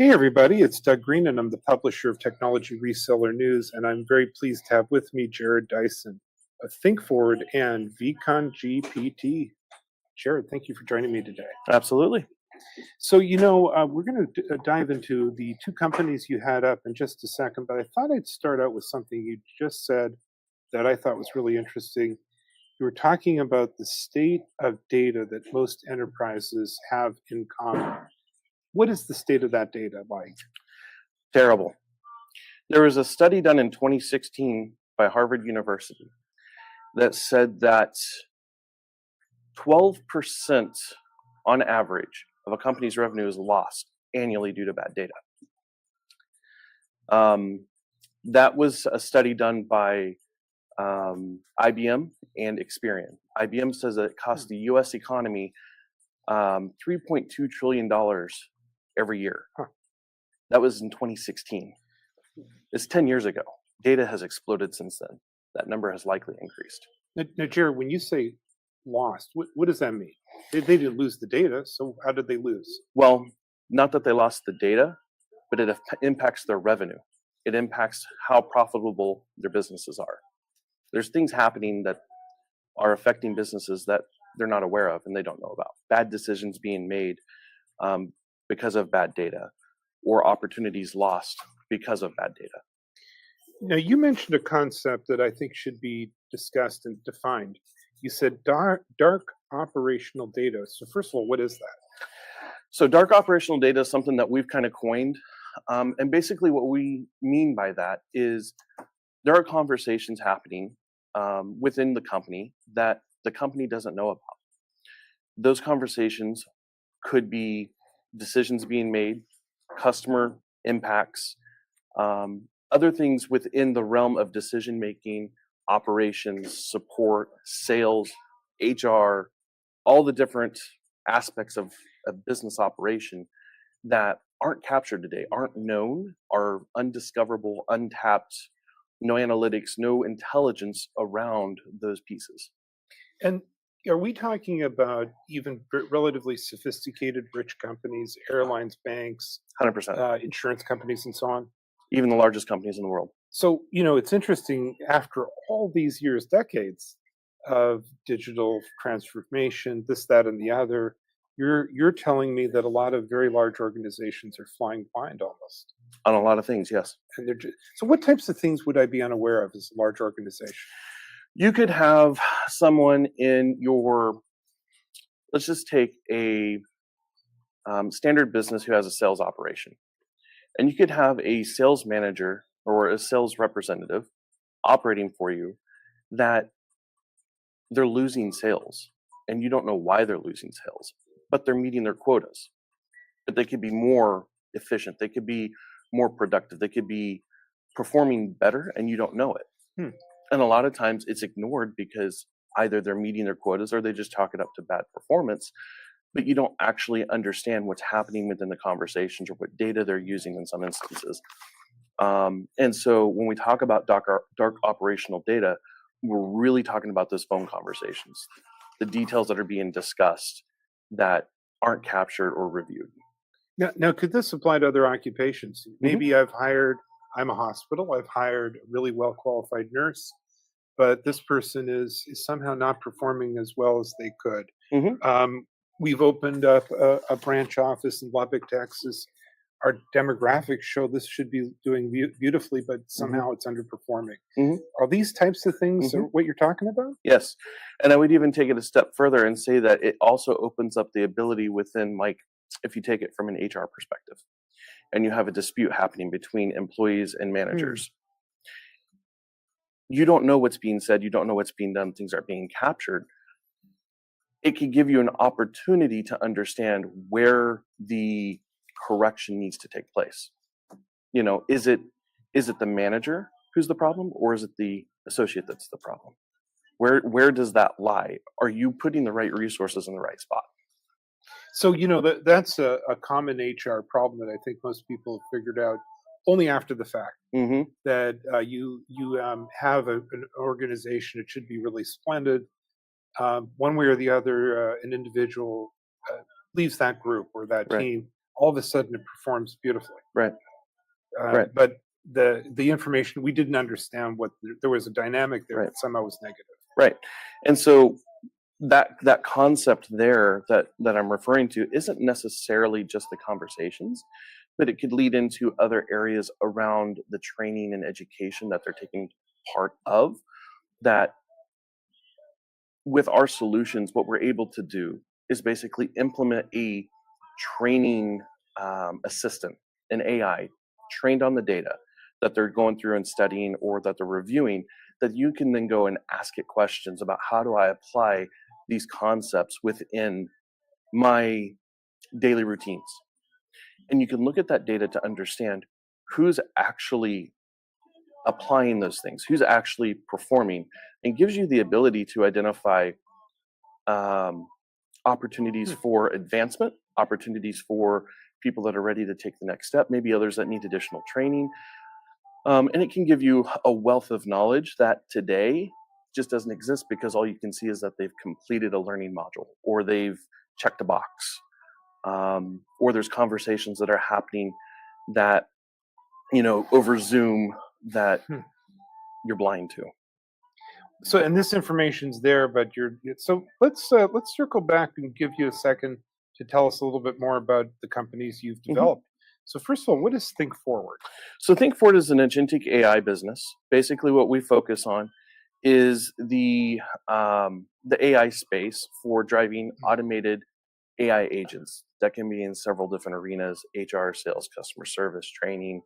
Hey, everybody, it's Doug Green, and I'm the publisher of Technology Reseller News, and I'm very pleased to have with me Jared Dyson of Think Forward and vConGPT. Jared, thank you for joining me today. Absolutely. So, we're going to dive into the two companies you had up in just a second, but I thought I'd start out with something you just said that I thought was really interesting. You were talking about the state of data that most enterprises have in common. What is the state of that data like? Terrible. There was a study done in 2016 by Harvard University that said that 12% on average of a company's revenue is lost annually due to bad data. That was a study done by IBM and Experian. IBM says that it costs the U.S. economy $3.2 trillion every year. That was in 2016. It's 10 years ago. Data has exploded since then. That number has likely increased. Now, Jared, when you say lost, what does that mean? They didn't lose the data, so how did they lose? Well, not that they lost the data, but it impacts their revenue. It impacts how profitable their businesses are. There's things happening that are affecting businesses that they're not aware of and they don't know about. Bad decisions being made because of bad data, or opportunities lost because of bad data. Now, you mentioned a concept that I think should be discussed and defined. You said dark operational data. So first of all, what is that? So dark operational data is something that we've kind of coined. And basically what we mean by that is there are conversations happening within the company that the company doesn't know about. Those conversations could be decisions being made, customer impacts, other things within the realm of decision making, operations, support, sales, HR, all the different aspects of a business operation that aren't captured today, aren't known, are undiscoverable, untapped, no analytics, no intelligence around those pieces. And are we talking about even relatively sophisticated, rich companies, airlines, banks, 100%. Insurance companies, and so on? Even the largest companies in the world. So, it's interesting, after all these years, decades of digital transformation, this, that, and the other, you're telling me that a lot of very large organizations are flying blind almost. On a lot of things, yes. And so what types of things would I be unaware of as a large organization? You could have someone in your, let's just take a standard business who has a sales operation. And you could have a sales manager or a sales representative operating for you that they're losing sales and you don't know why they're losing sales, but they're meeting their quotas. But they could be more efficient. They could be more productive. They could be performing better and you don't know it. And a lot of times it's ignored because either they're meeting their quotas or they just chalk it up to bad performance, but you don't actually understand what's happening within the conversations or what data they're using in some instances. And so when we talk about dark operational data, we're really talking about those phone conversations, the details that are being discussed that aren't captured or reviewed. Now, could this apply to other occupations? Maybe I'm a hospital, I've hired a really well-qualified nurse, but this person is somehow not performing as well as they could. We've opened up a branch office in Lubbock, Texas. Our demographics show this should be doing beautifully, but somehow it's underperforming. Are these types of things what you're talking about? Yes. And I would even take it a step further and say that it also opens up the ability within, like, if you take it from an HR perspective and you have a dispute happening between employees and managers, you don't know what's being said, you don't know what's being done, things aren't being captured. It could give you an opportunity to understand where the correction needs to take place. Is it the manager who's the problem, or is it the associate that's the problem? Where does that lie? Are you putting the right resources in the right spot? So, that's a common HR problem that I think most people have figured out only after the fact. That you have an organization, it should be really splendid. One way or the other, an individual leaves that group or that team all of a sudden it performs beautifully. Right. Right. But the information, we didn't understand what there was a dynamic there Right. that somehow was negative. Right. And so that concept there that I'm referring to isn't necessarily just the conversations, but it could lead into other areas around the training and education that they're taking part of. That with our solutions, what we're able to do is basically implement a training assistant, an AI trained on the data that they're going through and studying or that they're reviewing, that you can then go and ask it questions about how do I apply these concepts within my daily routines. And you can look at that data to understand who's actually applying those things, who's actually performing, and gives you the ability to identify opportunities for advancement, opportunities for people that are ready to take the next step, maybe others that need additional training. And it can give you a wealth of knowledge that today just doesn't exist because all you can see is that they've completed a learning module or they've checked a box. Or there's conversations that are happening that, over Zoom that you're blind to. So, and this information's there, but so let's circle back and give you a second to tell us a little bit more about the companies you've developed. So first of all, what is Think Forward? So Think Forward is an agentic AI business. Basically, what we focus on is the AI space for driving automated AI agents that can be in several different arenas: HR, sales, customer service, training,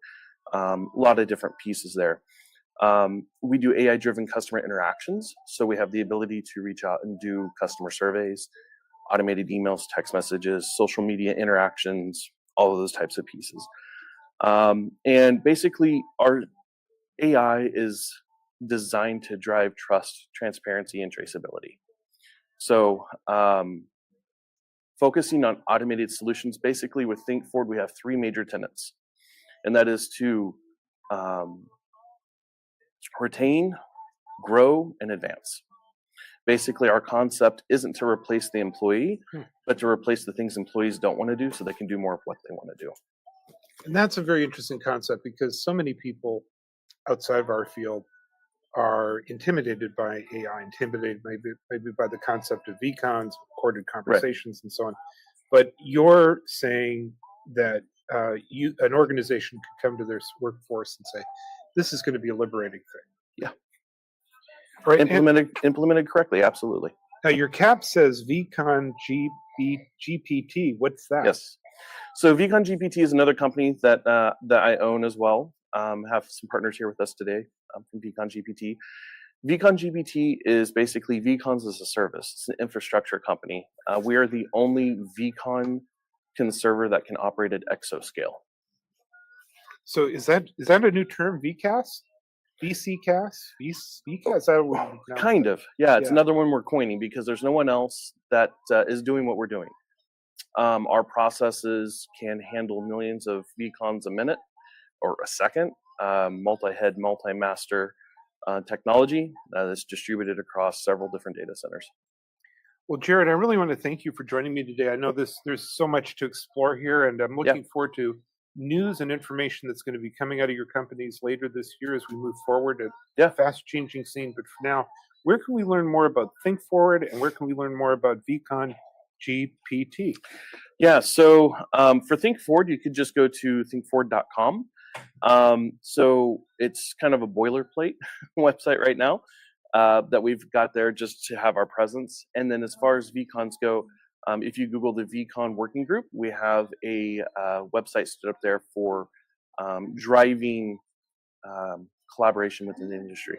a lot of different pieces there. We do AI-driven customer interactions, so we have the ability to reach out and do customer surveys, automated emails, text messages, social media interactions, all of those types of pieces. And basically, our AI is designed to drive trust, transparency, and traceability. So focusing on automated solutions, basically with Think Forward, we have three major tenets, and that is to retain, grow, and advance. Basically, our concept isn't to replace the employee, but to replace the things employees don't want to do so they can do more of what they want to do. And that's a very interesting concept because so many people outside of our field are intimidated by AI, intimidated maybe by the concept of vCons, recorded conversations, and so on. But you're saying that an organization could come to their workforce and say, "This is going to be a liberating thing." Yeah. Right. Implemented correctly, absolutely. Now your cap says vConGPT. What's that? Yes. So vConGPT is another company that I own as well. Have some partners here with us today from vConGPT. vConGPT is basically vCons as a service. It's an infrastructure company. We are the only vCon server that can operate at exascale. So is that a new term? VCAS? vCCAS? VCAS? Kind of. Yeah, it's another one we're coining because there's no one else that is doing what we're doing. Our processes can handle millions of vCons a minute or a second, multi-head, multi-master technology that's distributed across several different data centers. Well, Jared, I really want to thank you for joining me today. I know there's so much to explore here, and I'm looking forward to news and information that's going to be coming out of your companies later this year as we move forward at a fast-changing scene. But for now, where can we learn more about Think Forward, and where can we learn more about vConGPT? Yeah, so for Think Forward, you could just go to thinkforward.com. So it's kind of a boilerplate website right now that we've got there just to have our presence. And then as far as vCons go, if you Google the vCon working group, we have a website stood up there for driving collaboration within the industry.